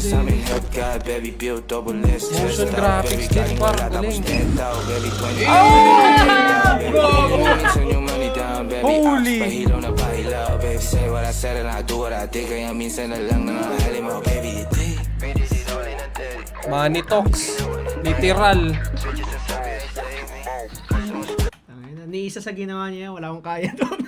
Motion graphics din, parang galing. Holy! Money talks. Literal. Ni isa sa ginawa niya, wala akong kaya doon.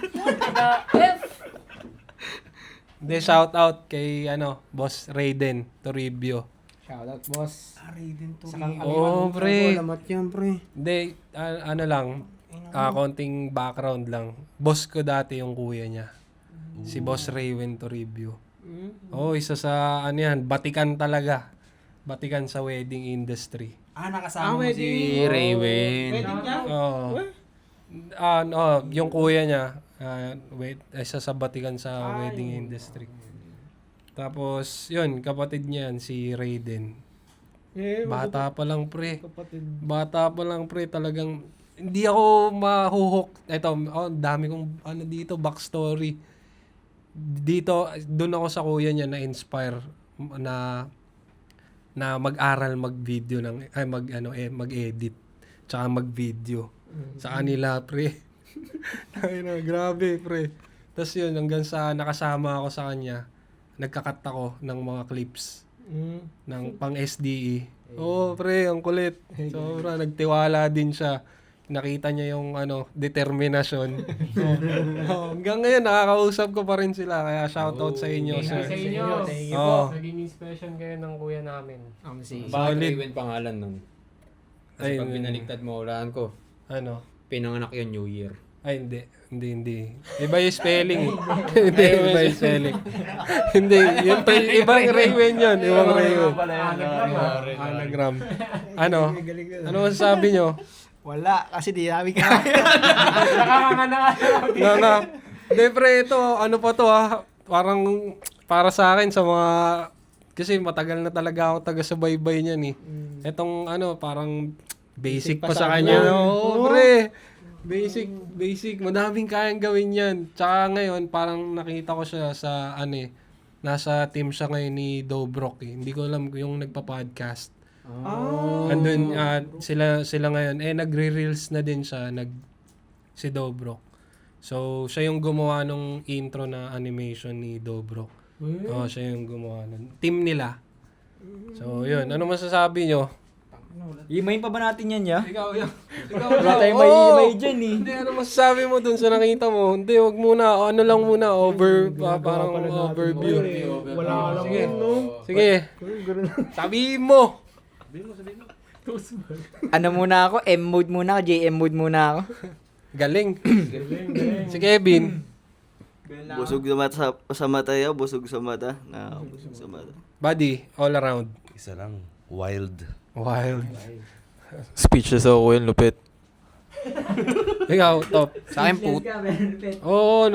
Hindi, shout out kay Boss Raiden Toribio. Shoutout, boss. Raiden to. Oo, pre. Alamat yan, pre. Hindi, konting background lang. Boss ko dati yung kuya niya. Si Boss Raven Toribio. Oh, isa sa batikan talaga. Batikan sa wedding industry. Nakasama mo si Raven. Oo. Yung kuya niya, isa sa batikan sa wedding industry. Tapos, yun, kapatid niya yan, si Raiden. Bata pa lang, pre. Bata pa lang, pre. Talagang, hindi ako mahuhook. Ito, dami kong, dito, backstory. Dito, doon ako sa kuya niya na-inspire na mag-aral mag-video mag-edit tsaka mag-video sa kanila, pre. Grabe, pre. Tapos yun, hanggang sa nakasama ako sa kanya, nagkakat ako ng mga clips ng pang SDE. Pre, ang kulit. Sobra, nagtiwala din siya. Nakita niya yung determinasyon. Hanggang ngayon, nakakausap ko pa rin sila. Kaya shoutout sa inyo, sir. Sa inyo. Thank you po. Naging inspiration kayo ng kuya namin. Bakit Raven pangalan nun? Kasi Ay, pag binaligtad mo, ulaan ko. Pinanganak yun New Year. Ay, hindi. Iba yung spelling. Hindi, iba yung spelling. Hindi, ibang Raven yun. Ibang Raven. Anagram. Ano masasabi nyo? Wala, kasi di namin kaya. Hindi, pre, ito, pa to parang para sa akin sa mga, kasi matagal na talaga ako taga-subaybay niyan eh. Etong parang basic pa sa kanya. Oo, pre. Basic. Madaming kayang gawin yan. Tsaka ngayon, parang nakita ko siya sa, nasa team siya ngayon ni Dobrok eh. Hindi ko alam yung nagpa-podcast. Andun, sila ngayon, nagre-reels na din siya, si Dobrok. So, siya yung gumawa nung intro na animation ni Dobrok. Siya yung gumawa nun. Team nila. So, yun. Ano masasabi nyo? Imayin pa ba natin yan, ya? Ikaw. Wala tayong may imay dyan, eh. Hindi, ano masasabi mo dun sa nakita mo? Hindi, wag muna. Lang muna. Parang overview. Wala alam yun, no? Sige. Sabihin mo. Ano muna ako? M-mode muna ako? JM mode muna ako? Galing. Si Kevin. Busog sa mata ya, busog sa mata. Busog sa mata. Buddy, all around. Isa lang, wild. Speechless ako yun, lupit. Ikaw, top. Sa akin, Oo,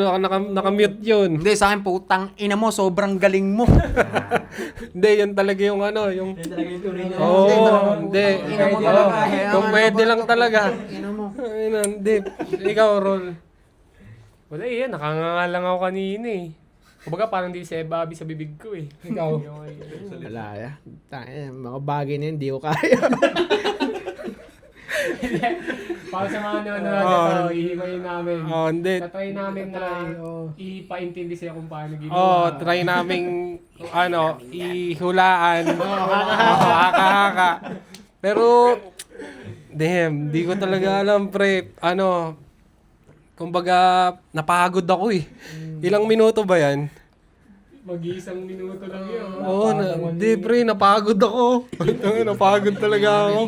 nakamute yun. Hindi, sa akin, putang ina mo, sobrang galing mo. Hindi, yun talaga yung yung... Hindi. talaga. Kung pwede lang talaga. Hindi. Ikaw, Rol. Wala nakanganga lang ako kanina eh. Kumbaga parang di si Bobby sa bibig ko eh. Ikaw. Wala, ya. Mga bagay na yun, di ko kaya. Para sa mga nanonood, ihimayin namin. Hindi. Tatry namin na ipaintindi siya kung paano ginawa. Try naming, ihulaan. Haka-haka. Pero, damn, di ko talaga alam, pre. Kumbaga, napagod ako eh. Ilang minuto ba yan? Mag-iisang minuto lang yun. Hindi, pre, napagod ako. Napagod talaga ako.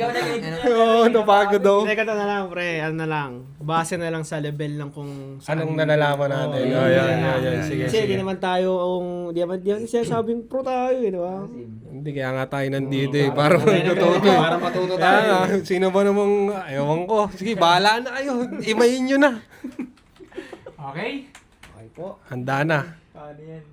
Napagod ako. Teka na lang, pre. Ano na lang. Base na lang sa level ng kung saan. Anong nalalaman natin? Yan. Sige. Kasi di naman tayo, di naman sinasabing pro tayo, di ba? Hindi, kaya nga tayo nandito eh. Para matututo. Para matuto tayo. Sino ba namang, ewan ko. Sige, bahala na kayo. Imayin nyo na. Okay? Handa na. Paano yan?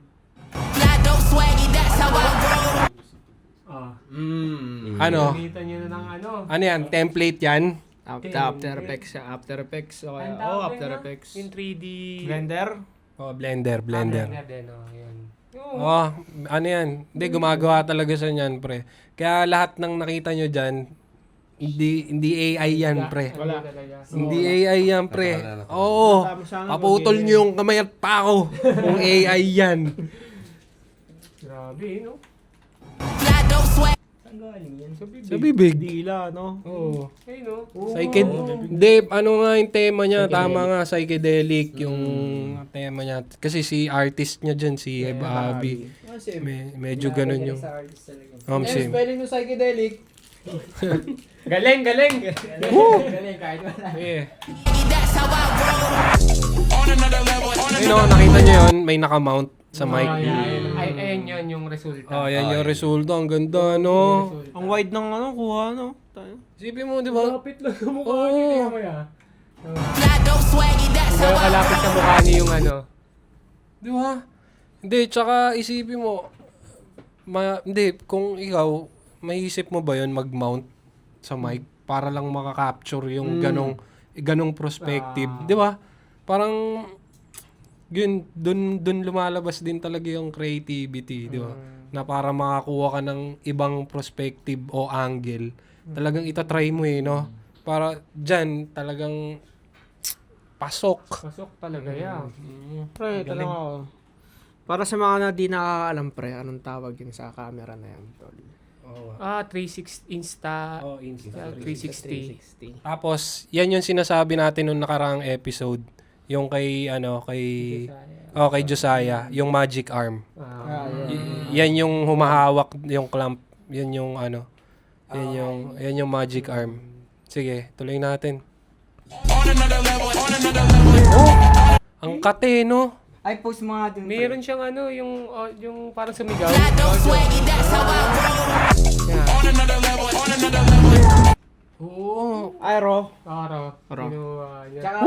Gamitan nyo na ng Ano yan? Template yan? After Effects. After Effects. Okay. Ang tawag After na? Effects. Yung 3D... Blender. Blender. Blender din, yun. Oh, ano yan? Hindi, gumagawa talaga siya niyan, pre. Kaya lahat ng nakita nyo dyan, hindi AI yan, pre. Wala. Hindi AI yan, pre. Oo. Paputol nyo yung kamay at pako kung AI yan. Grabe, no? Sa bibig. Dila, no? Oo. Ay, no? Hindi, ano nga yung tema niya? Tama nga, psychedelic yung tema niya. Kasi si artist niya dyan, si Abby. Medyo ganun yung... Same. Spelling ng psychedelic. Galing, galing! Galing kahit wala. Yeah. Ayun, nakita niyo yun, may nakamount sa mic. Ayan yun yung resulta. Oh, yan yung resulta. Ang ganda, no? Ang wide ng kuha, no? Isipin mo, di ba? Lapit lang sa mukha niya. Tingnan mo yan. Gano'n kalapit sa mukha niya yung ano. Di ba? Hindi, tsaka isipin mo, hindi, kung ikaw, maiisip mo ba yun mag-mount sa mic para lang makaka-capture yung ganong perspective, di ba? Parang yun, dun lumalabas din talaga yung creativity, di ba? Na para makakuha ka ng ibang perspective o angle, talagang itatry mo no? Para dyan, talagang pasok. Pasok talaga yan. Pre, tanong ako. Para sa mga na di nakakaalam, pre, anong tawag yun sa camera na yan, tol? 360 Insta. Oh, Insta. 360. Tapos, yan yung sinasabi natin nung nakaraang episode. Yung kay kay Josiah, yung magic arm. Yan yung humahawak yung clamp, yan yung yan yung magic arm. Sige, tuloy natin. Ang kate, no? Ay, post mga dun. Meron siyang yung parang sumigaw. Oo. Ay, Ro. Tsaka,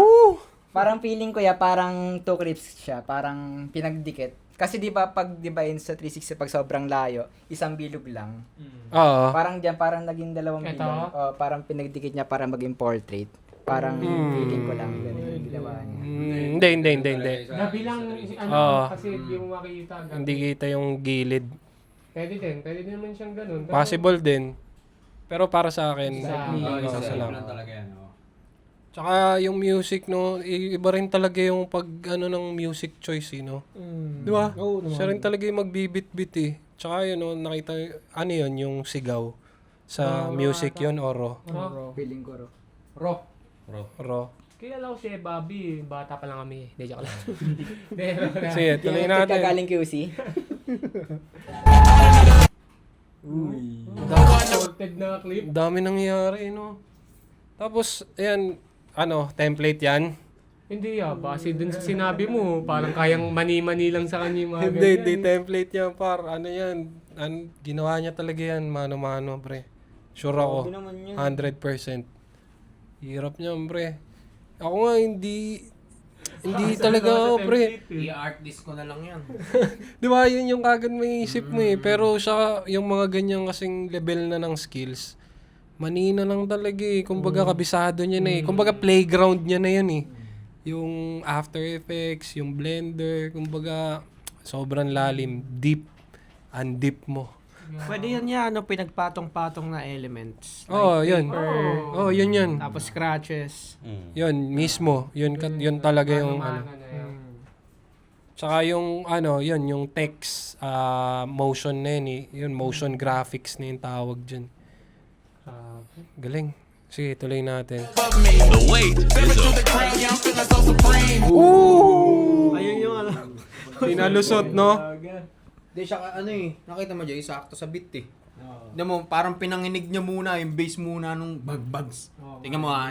parang feeling ko parang two clips siya. Parang pinagdikit. Kasi di ba pag yun sa 360 pag sobrang layo, isang bilog lang. Oo. Parang diyan parang naging dalawang Ito? bilog. Parang pinagdikit niya para maging portrait. Parang feeling ko lang ganun yung ginawa niya. Hindi. Nabilang Oo. kasi di mo makikita. Hindi kita yung gilid. Pwede din naman siyang ganun. Pero- Possible din. Pero para sa akin, salamat. talaga yan, oh. Tsaka yung music, no, iba rin talaga yung pag, ng music choice, no? Di ba? Oo, naman. Siya rin talaga yung magbibit-bit, eh. Tsaka yun, no, nakita, yun, yung sigaw sa music yun, oro. Feeling ko, Ro. Kilala ko si Bobby, bata pa lang kami. Hindi, joke lang. Sige, tuloy natin. Galing QC. Sorted na clip. Dami nangyayari, no? Tapos, ayan, template yan. Hindi base dun sa sinabi mo, parang kayang mani-mani lang sa kanya yung mga Hindi, ganyan. template yan, par. Yan? Ginawa niya talaga yan, mano-mano, pre. Sure ako. 100%. Hirap niya, pre. Ako nga, hindi talaga ako, pre. I-art disc ko na lang yan. Di ba, yun yung kagad may isip mo eh. Pero siya, yung mga ganyan kasing level na ng skills, manina lang talaga eh. Kumbaga, kabisado niya na eh. Kumbaga, playground niya na yun eh. Yung After Effects, yung Blender, kumbaga, sobrang lalim. Deep. Undeep mo. Pwede yan pinagpatong-patong na elements. Oo, yun. Oo, yun. Tapos scratches. Yun, mismo. Yun talaga yung Tsaka yung yun, yung text, motion na yun eh. Yun, motion graphics na yung tawag dyan. Galing. Sige, tuloy natin. Ayun yung Pinalusot, no? Hindi siya nakita mo dyan, sakto sa beat eh. Tingnan mo, parang pinanginig niya muna, yung bass muna nung bagbags. Tingnan mo ah.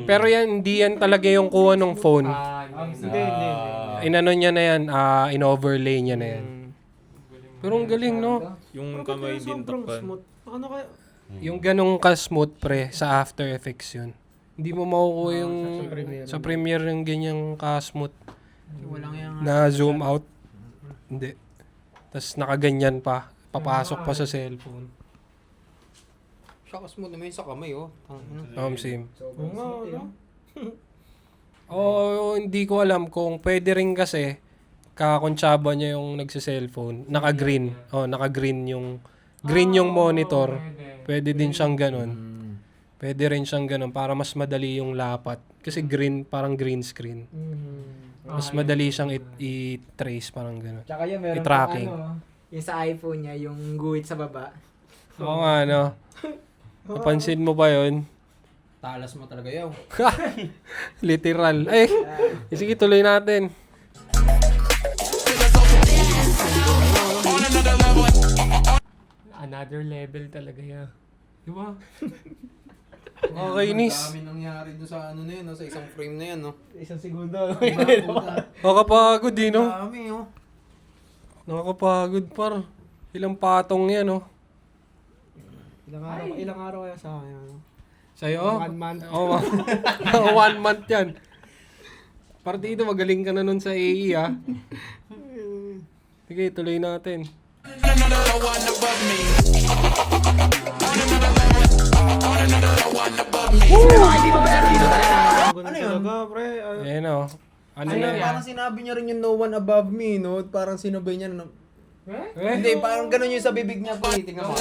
Pero yan, hindi yan talaga yung kuha ng phone. Hindi. Inano niya na yan, in-overlay niya na yan. Pero ang galing, no? Yung kamay din takpan. Smooth. Ano kaya? Yung ganong ka-smooth, pre, sa After Effects yun. Hindi mo makukuha yung sa Premiere yung ganyang ka-smooth na zoom out. Hindi. Tapos nakaganyan pa. Papasok pa sa cellphone. Saka smooth naman yun sa kamay, oh. Same. Oo nga, no? Oo, hindi ko alam kung pwede rin kasi kakontsaba niya yung nagse-cellphone. Naka-green. Naka-green yung monitor. Pwede din siyang ganun. Pwede rin siyang ganun para mas madali yung lapat. Kasi green, parang green screen. Mas madali siyang i-trace, parang ganun. Tsaka yun, meron I-tracking. pang yung sa iPhone niya, yung guhit sa baba. Oo nga, no? Napansin mo ba yun? Talas mo talaga yaw. Literal. Ay, sige, tuloy natin. Another level talaga yan. Di ba? Okay, Nis. Dami nangyari doon sa ano na yun, no? Sa isang frame na yan, no? Isang segundo. Nakakapagod din, no? Dami, oh. Nakakapagod, par. Ilang patong yan, no? Ilang araw kaya sa akin, ano? Sa'yo? 1 month. Oo. 1 month yan. Partido, magaling ka na nun sa AE, ha? Sige, tuloy natin. Ano yun? Talaga, pre. Ayan, o. Ano Ano, na yan? parang sinabi niya rin yung no one above me, no? Parang sinabay niya na... Eh? Hindi, parang ganun yung sa bibig niya. Tingnan mo.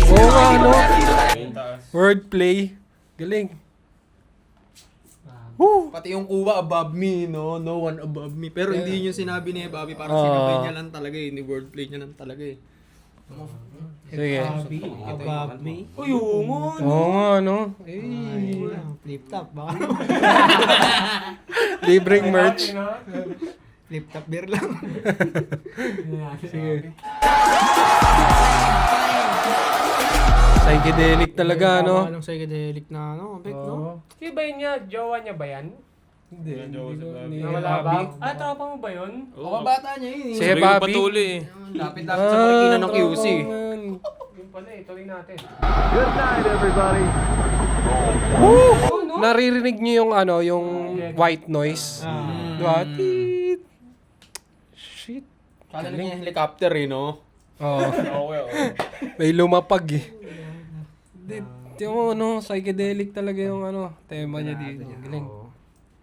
Oo nga, no? Wordplay. Galing. Woo! Pati yung kuwa above me, no? No one above me. Pero hindi yun yung sinabi niya, Bobby. Parang Oo. sinabay niya lang talaga eh. Ni wordplay niya lang talaga eh. Sige. Above me. Uy, oo nga. Oo nga, no? Eh. Flip top. Baka Libreng merch. flip top beer lang. Sige. Psychedelic talaga, no? Walang psychedelic na ano, Bek, no? Si ba yun niya? Jowa niya ba yan? Hindi. Nawala ba? Tropa mo ba yun? Oo, bata niya yun eh. Si Sabi ko Bobby. patuloy eh. Lapit-lapit sa marikina ng QC. Yun pala eh, tuloy natin. Naririnig niyo yung ano, yung white noise. Diba? Tiit. Shit. Kala niya yung helicopter eh, no? Oo. May lumapag eh. Di mo, no? Psychedelic talaga yung ano, tema niya dito. Galing.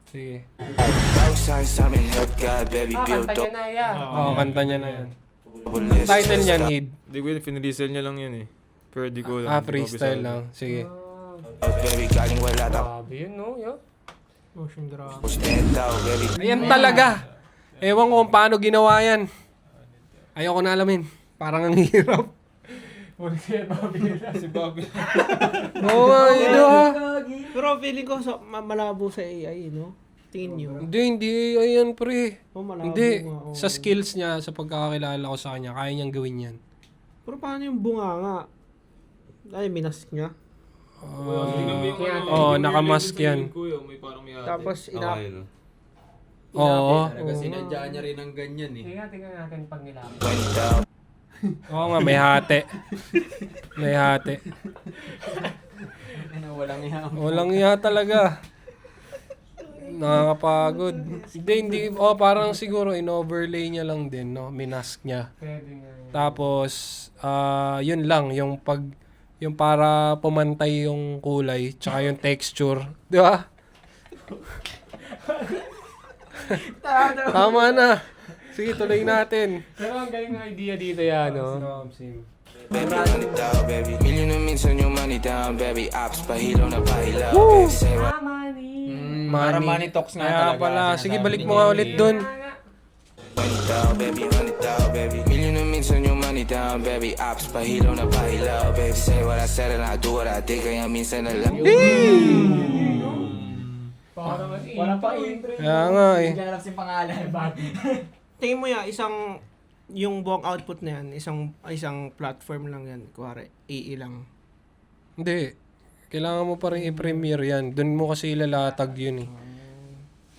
Sige. Kanta niya na yan. Oo, kanta niya na yan. Title niya, Need. Hindi ko yun, finalisal niya lang yun eh. Pero di ko Ah, freestyle lang. Sige. Grabe yun, no? Yo. Motion grab. Ayan talaga. Ewan ko kung paano ginawa yan. Ayoko na alamin. Parang ang hirap. Si Bobby. Oo nga, yun ah. Pero feeling ko malabo sa AI, no? Tingin nyo. Hindi. Ayan, pre. Malabo Hindi. nga, oo. Sa skills niya, sa pagkakakilala ko sa kanya, kaya niyang gawin yan. Pero paano yung bunganga? Ay, minask niya. Oo, nakamask yan. May parang may Tapos, Okay, no? Oo. Talaga sinadya niya rin ng ganyan eh. Tingnan natin pag nilaman. Oo nga, may hati. May hati. Ano, walang iya. Walang iya talaga. Nakakapagod. Hindi. Parang siguro in-overlay niya lang din, no? Minask niya. Pwede nga yun. Tapos, yun lang, yung para pumantay yung kulay, tsaka yung texture. Di ba? Tama na. Sige, tuloy natin. Pero ang galing ng idea dito yan, no? Para money talks nga Kaya talaga. pala. Sige, Sinasabi balik niya mo nga yun ulit eh. dun. Parang Walang pa intro. Kaya nga eh. Hindi alam si pangalan. tingin mo ya, yung buong output na yan, isang platform lang yan. Kuwari, AI lang. Hindi. Kailangan mo pa rin i-premiere yan. Doon mo kasi ilalatag yun eh.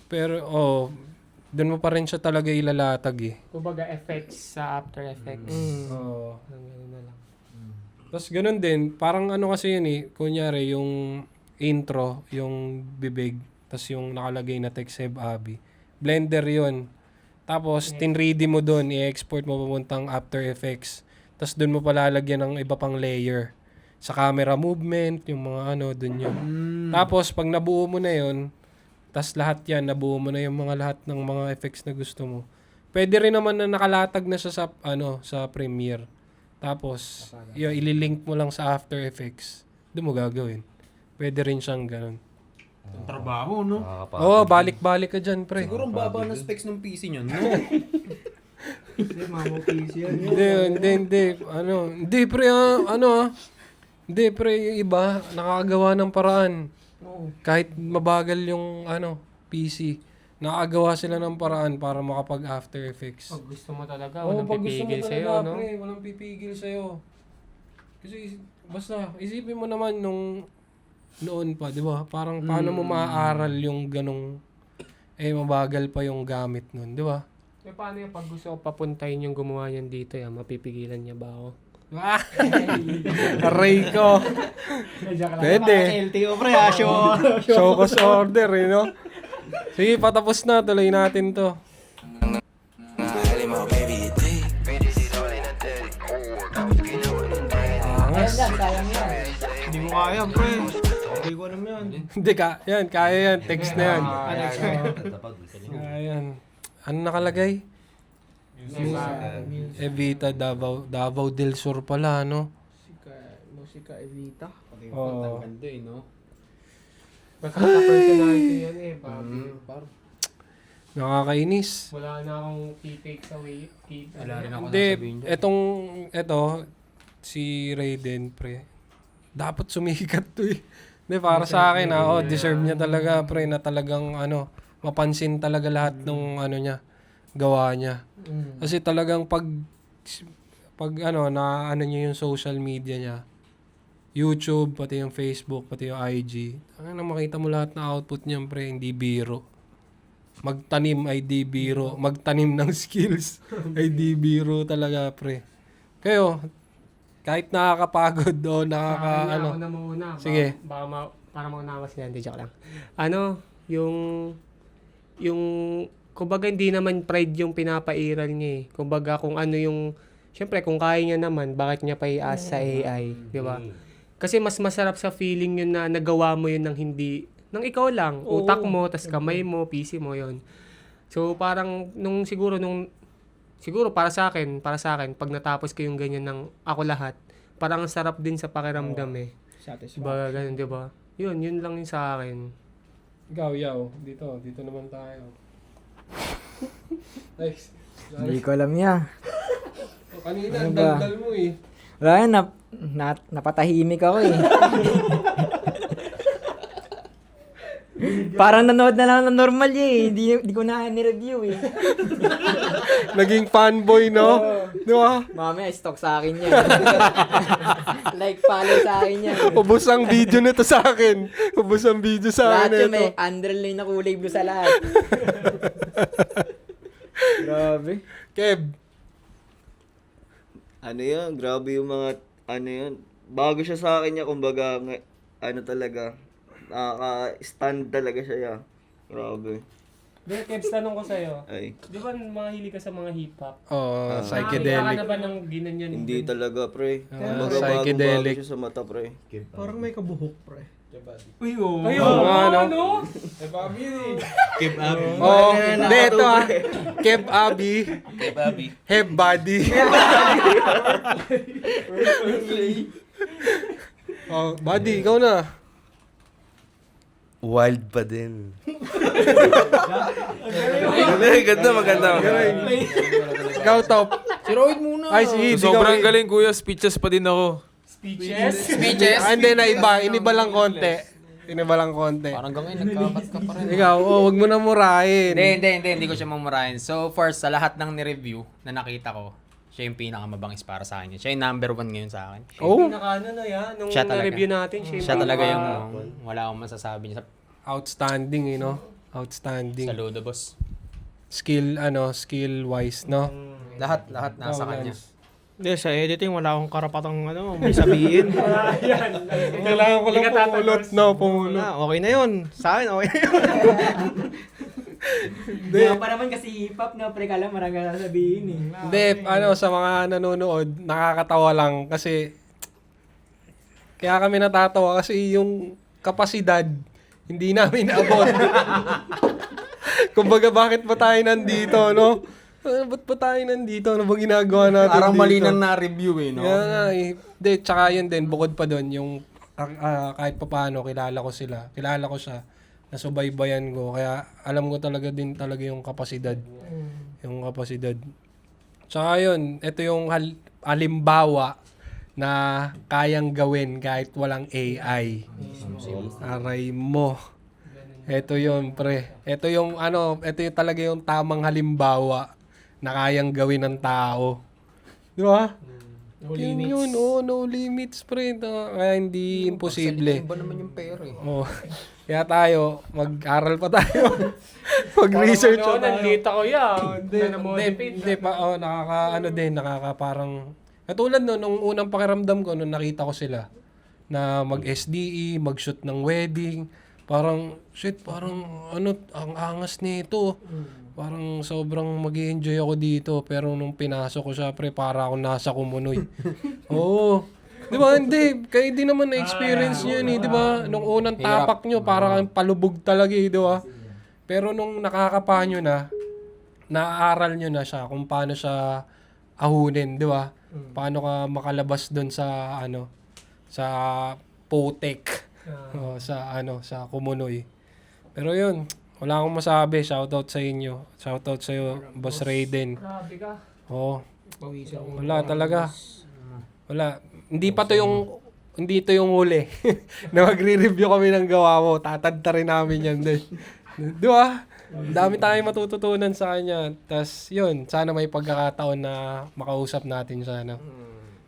Pero, doon mo pa rin siya talaga ilalatag eh. kumbaga effects sa After Effects. Oo. Ganun na lang. Tapos ganun din, parang ano kasi yun eh, kunyari yung intro, yung bibig, tapos yung nakalagay na text Seb Abby. Blender yun. Tapos, tinready mo doon, i-export mo papuntang After Effects. Tapos, doon mo palalagyan ng iba pang layer. Sa camera movement, yung mga ano, doon yun. Tapos, pag nabuo mo na yun, tapos lahat yan, nabuo mo na yung mga lahat ng mga effects na gusto mo. Pwede rin naman na nakalatag na siya sa, sa Premiere. Tapos, yun, ililink mo lang sa After Effects. Doon mo gagawin. Pwede rin siyang ganun. Ang trabaho, no? Oo, balik-balik ka dyan, pre. Siguro ang baba ng specs ng PC niyan, no? Hindi. Hindi, pre, Hindi, pre, yung iba, nakakagawa ng paraan. Kahit mabagal yung, PC, nakakagawa sila ng paraan para makapag After Effects. Pag gusto mo talaga, Oo, walang pag gusto mo pipigil talaga, sa'yo, no? pre, walang pipigil sa'yo. Kasi, basta, isipin mo naman nung noon pa, di ba? Parang paano mo maaaral yung ganong, mabagal pa yung gamit nun, di ba? Eh, paano yung pag gusto ko papuntahin yung gumawa niyan dito, mapipigilan niya ba ako? Aray ko. Pwede. LTO pre, Show cause order, no? Sige, patapos na. Tuloy natin to. Angas. Sayang yan. Hindi mo kaya, pre. Hindi ko alam yan. Hindi ka. Yan, kaya yan. Text na yan. Kaya yan. Ano nakalagay? Evita Davao del Sur pala, no? Musika Evita. Oo. Ang ganda, no? Magkaka-personality yan Bobby. Nakakainis. Wala na akong key takes away. Wala rin ako Hindi, nasabihin dyan. eto, si Raiden, pre. Dapat sumikat to eh. Hindi, para sa akin, deserve niya talaga, pre, na talagang, mapansin talaga lahat ng, niya, gawa niya. Kasi talagang pag na, niya yung social media niya, YouTube, pati yung Facebook, pati yung IG, makita mo lahat na output niya, pre, hindi biro. Magtanim ay di biro. Magtanim ng skills ay di biro talaga, pre. Kayo, kahit nakakapagod o Ako na muna. Sige. Para maunawa sila. Hindi, joke lang. Yung kumbaga hindi naman pride yung pinapairal niya eh. Kumbaga kung ano yung, syempre kung kaya niya naman, bakit niya pa i-ask sa AI, di ba? Kasi mas masarap sa feeling yun na nagawa mo yun ng hindi, ng ikaw lang, utak mo, tas kamay mo, PC mo yun. So parang siguro para sa akin, pag natapos ko yung ganyan ng ako lahat, parang ang sarap din sa pakiramdam eh. Diba, ganun, diba? Yun lang yung sa akin. Ikaw, yaw. Dito naman tayo. Nice. Hindi ko alam niya. Kanina, ang daldal mo eh. Wala yan, napatahimik ako eh. Parang nanood na lang ng normal eh. Hindi ko na ni-review eh. Naging fanboy, no? Di ba? Mamaya, stalk sa akin yan. Like, follow sa akin yan. Ubus ang video nito sa akin. Ubus ang video sa Lahat akin yun may nito. underline na kulay blue sa lahat. Grabe. Kev, Grabe yung mga, yun. Bago siya sa akin niya, kumbaga, talaga, nakaka-stand talaga siya, Grabe. Kebs, tanong ko sa'yo. Ay, Di ba mahilig ka sa mga hip-hop? oh, Nakakita ka psychedelic. na ba ng ginanyan? hindi talaga, pre. Kumbaga, psychedelic. bago siya sa mata, pre. Parang may kabuhok, pre. Ayun, ano? Keep up. Oh, hindi, ito Kev Abi. Have body. Oh, buddy, ikaw na. Wild pa din. Maganda. Ikaw, top. Si Royd muna. Ay, sige. Sobrang galing kuya, speeches pa din ako. Speeches? Hindi na iba. Iniba lang konti. Parang gawin, nagkakat ka pa rin. Ikaw, wag mo na murahin. Hindi ko siya mamurahin. So, first, sa lahat ng ni-review na nakita ko, siya yung pinakamabangis para sa akin. Siya yung number 1 ngayon sa akin. Oh, Nung Siya talaga. na-review natin, Siya talaga yung wala akong masasabi niya outstanding, Outstanding. sa Ludo, boss. Skill wise, no? Lahat nasa kanya. Hindi, sa editing, wala akong karapatang may sabihin. Kailangan ko lang pumulot, no? Pumulot. Okay na yun. Sa akin, okay na yun. Hindi pa naman kasi hip-hop na pre, kala marami ka sasabihin eh. Hindi, sa mga nanonood, nakakatawa lang kasi kaya kami natatawa kasi yung kapasidad, hindi namin abot. Kumbaga, bakit ba tayo nandito, no? Ba't ba tayo nandito? Ano ba ginagawa natin Parang dito? mali nang na-review eh, no? Kaya nga eh. Hindi, tsaka yun din, bukod pa doon, yung kahit pa paano, kilala ko siya, nasubaybayan ko, kaya alam ko talaga yung kapasidad. Yung kapasidad. Tsaka yun, ito yung halimbawa na kayang gawin kahit walang AI. Aray mo. Ito yun, pre. Ito yung talaga yung tamang halimbawa na kayang gawin ng tao. Di ba? No Yun limits. yun, no limits, pre. Kaya hindi imposible. Ba naman yung pera eh. Oh. Kaya tayo, mag-aral pa tayo. Mag-research pa tayo. Nandito ko yan. Nakaka parang, katulad nung unang pakiramdam ko, nung nakita ko sila, na mag-SDE, mag-shoot ng wedding, parang, ang angas nito. Parang sobrang mag-enjoy ako dito, pero nung pinasok ko siya, pre, para ako nasa Kumunoy. Oo. Di ba? Hindi. Kayo din naman na-experience nyo yun eh. Di ba? Nung unang tapak nyo, parang palubog talaga eh. Di ba? Pero nung nakakapa nyo na, naaaral nyo na siya kung paano siya ahunin. Di ba? Paano ka makalabas doon sa, sa Potek. Sa Kumunoy. Pero yun, wala akong masabi. Shoutout sa inyo. Shoutout sa iyo, Boss Raiden. Grabe ka. Oo. Pawisan ko. Wala talaga. Wala. Hindi ito yung huli. Na magre-review kami ng gawa mo. Tatadta rin namin yan din. Di ba? Dami tayong matututunan sa kanya. Tas yun, sana may pagkakataon na makausap natin siya. No?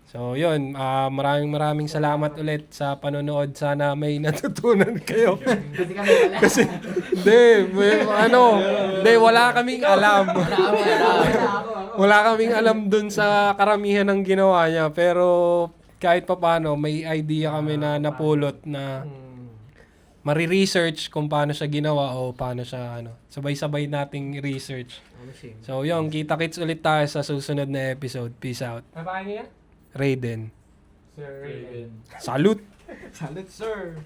So yun, maraming salamat ulit sa panonood. Sana may natutunan kayo. Kasi, wala kaming alam. Wala kaming alam dun sa karamihan ng ginawa niya. Pero kahit pa paano, may idea kami na napulot na mari-research kung paano siya ginawa o paano siya, sabay-sabay nating research. So yun, kita-kits ulit tayo sa susunod na episode. Peace out. Ano pa niya? Raiden. Sir Raven. Salute! Salute, sir.